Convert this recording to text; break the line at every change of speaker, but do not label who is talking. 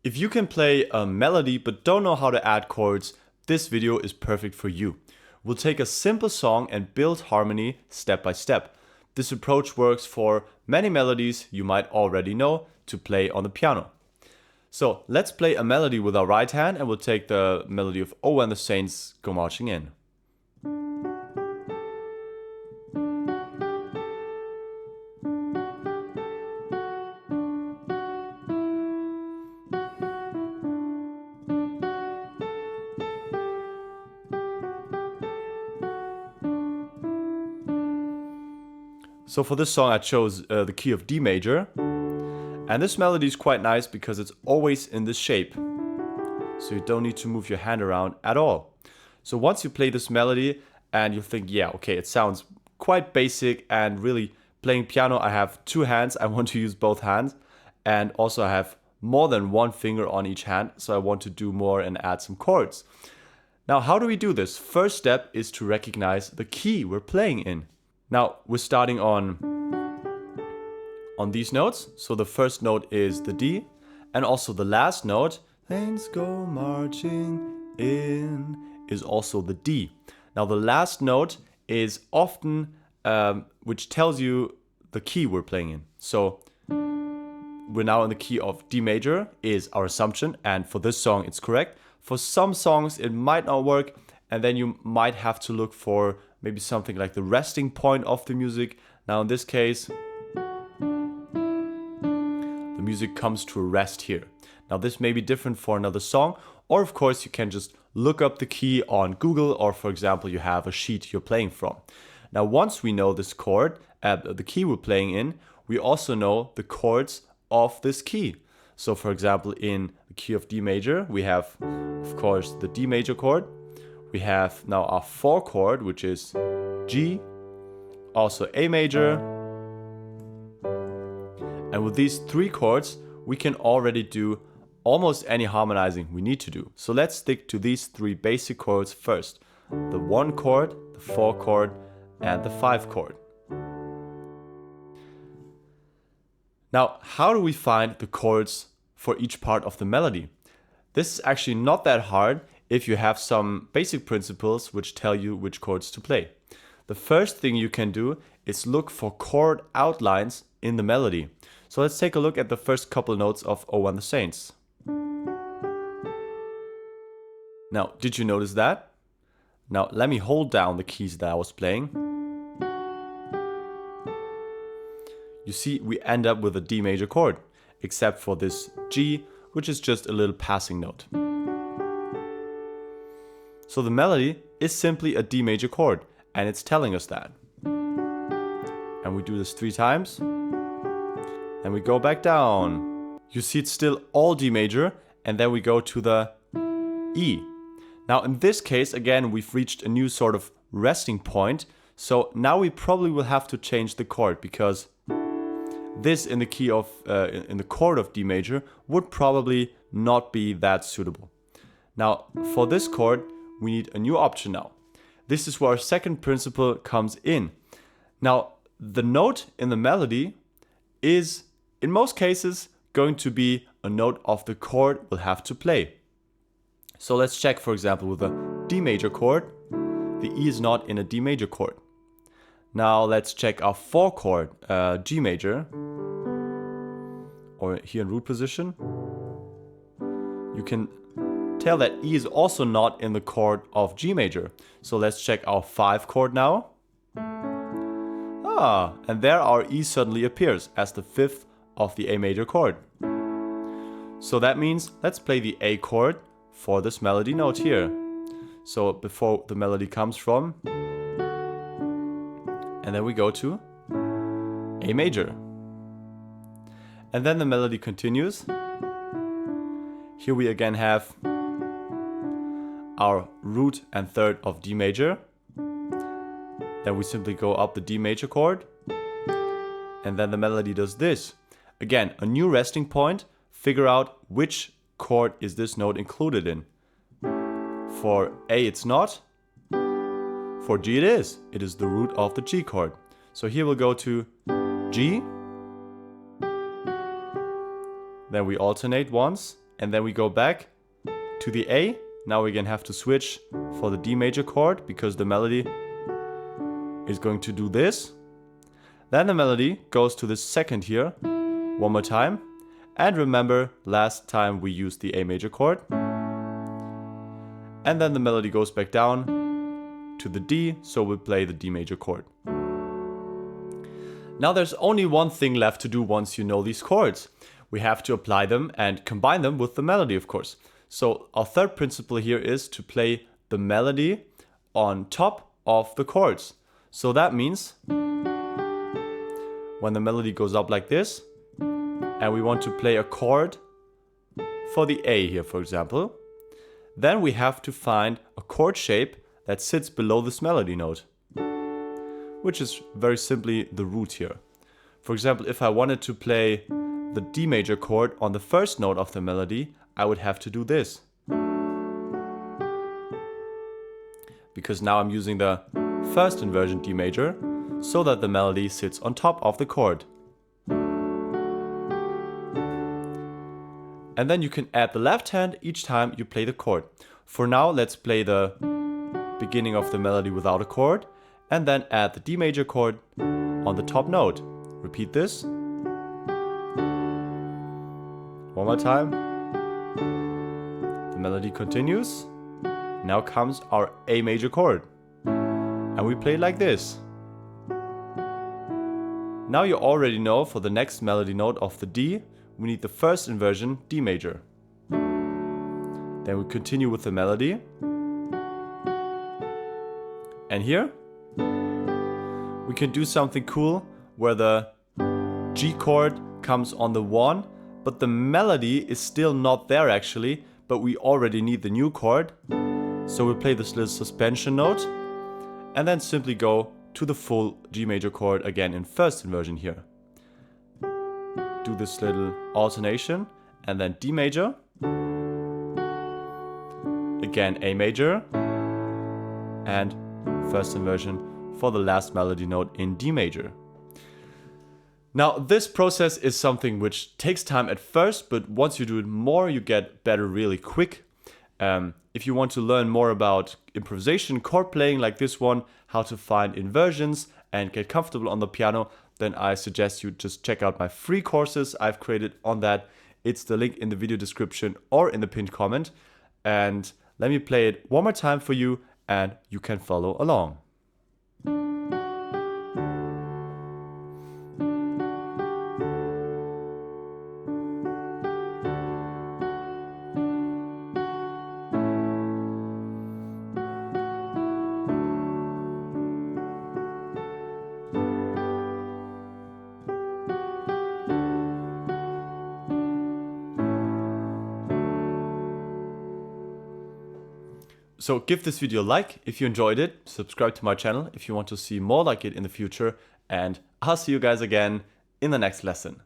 If you can play a melody but don't know how to add chords, this video is perfect for you. We'll take a simple song and build harmony step by step. This approach works for many melodies you might already know to play on the piano. So let's play a melody with our right hand, and we'll take the melody of Oh When the Saints Go Marching In. So for this song I chose the key of D major, and this melody is quite nice because it's always in this shape, so you don't need to move your hand around at all. So once you play this melody and you think, yeah, okay, it sounds quite basic, and really playing piano I have two hands, I want to use both hands, and also I have more than one finger on each hand, so I want to do more and add some chords. Now how do we do this? First step is to recognize the key we're playing in. Now we're starting on these notes. So the first note is the D, and also the last note, saints go marching in, is also the D. Now the last note is often which tells you the key we're playing in. So we're now in the key of D major is our assumption, and for this song it's correct. For some songs it might not work, and then you might have to look for maybe something like the resting point of the music. Now in this case, the music comes to a rest here. Now this may be different for another song, or of course you can just look up the key on Google, or for example you have a sheet you're playing from. Now once we know this chord, the key we're playing in, we also know the chords of this key. So for example in the key of D major we have of course the D major chord. We have now our 4 chord, which is G, also A major. And with these 3 chords, we can already do almost any harmonizing we need to do. So let's stick to these 3 basic chords first. The 1 chord, the 4 chord, and the 5 chord. Now, how do we find the chords for each part of the melody? This is actually not that hard if you have some basic principles which tell you which chords to play. The first thing you can do is look for chord outlines in the melody. So let's take a look at the first couple notes of Oh When the Saints. Now, did you notice that? Now let me hold down the keys that I was playing. You see, we end up with a D major chord, except for this G, which is just a little passing note. So the melody is simply a D major chord, and it's telling us that. And we do this 3 times, and we go back down. You see it's still all D major, and then we go to the E. Now in this case, again, we've reached a new sort of resting point, so now we probably will have to change the chord, because this in the key of, in the chord of D major would probably not be that suitable. Now for this chord, we need a new option now. This is where our second principle comes in. Now, the note in the melody is, in most cases, going to be a note of the chord we'll have to play. So let's check, for example, with a D major chord, the E is not in a D major chord. Now let's check our 4 chord, G major, or here in root position. You can tell that E is also not in the chord of G major. So let's check our 5 chord now. And there our E suddenly appears as the 5th of the A major chord. So that means let's play the A chord for this melody note here. So before the melody comes from, and then we go to A major. And then the melody continues. Here we again have our root and 3rd of D major. Then we simply go up the D major chord, and then the melody does this. Again, a new resting point. Figure out which chord is this note included in. For A it's not. For G it is. It is the root of the G chord. So here we'll go to G. Then we alternate once, and then we go back to the A. Now we're gonna have to switch for the D major chord because the melody is going to do this. Then the melody goes to the second here, one more time. And remember, last time we used the A major chord. And then the melody goes back down to the D, so we'll play the D major chord. Now there's only one thing left to do once you know these chords. We have to apply them and combine them with the melody, of course. So our third principle here is to play the melody on top of the chords. So that means when the melody goes up like this, and we want to play a chord for the A here, for example, then we have to find a chord shape that sits below this melody note, which is very simply the root here. For example, if I wanted to play the D major chord on the first note of the melody, I would have to do this. Because now I'm using the first inversion D major, so that the melody sits on top of the chord. And then you can add the left hand each time you play the chord. For now, let's play the beginning of the melody without a chord, and then add the D major chord on the top note. Repeat this. One more time. The melody continues. Now comes our A major chord. And we play like this. Now you already know for the next melody note of the D, we need the first inversion D major. Then we continue with the melody. And here, we can do something cool where the G chord comes on the 1, but the melody is still not there actually, but we already need the new chord. So we'll play this little suspension note and then simply go to the full G major chord again in first inversion here. Do this little alternation and then D major, again A major, and first inversion for the last melody note in D major. Now this process is something which takes time at first, but once you do it more, you get better really quick. If you want to learn more about improvisation, chord playing like this one, how to find inversions and get comfortable on the piano, then I suggest you just check out my free courses I've created on that. It's the link in the video description or in the pinned comment. And let me play it one more time for you and you can follow along. So give this video a like if you enjoyed it, subscribe to my channel if you want to see more like it in the future, and I'll see you guys again in the next lesson.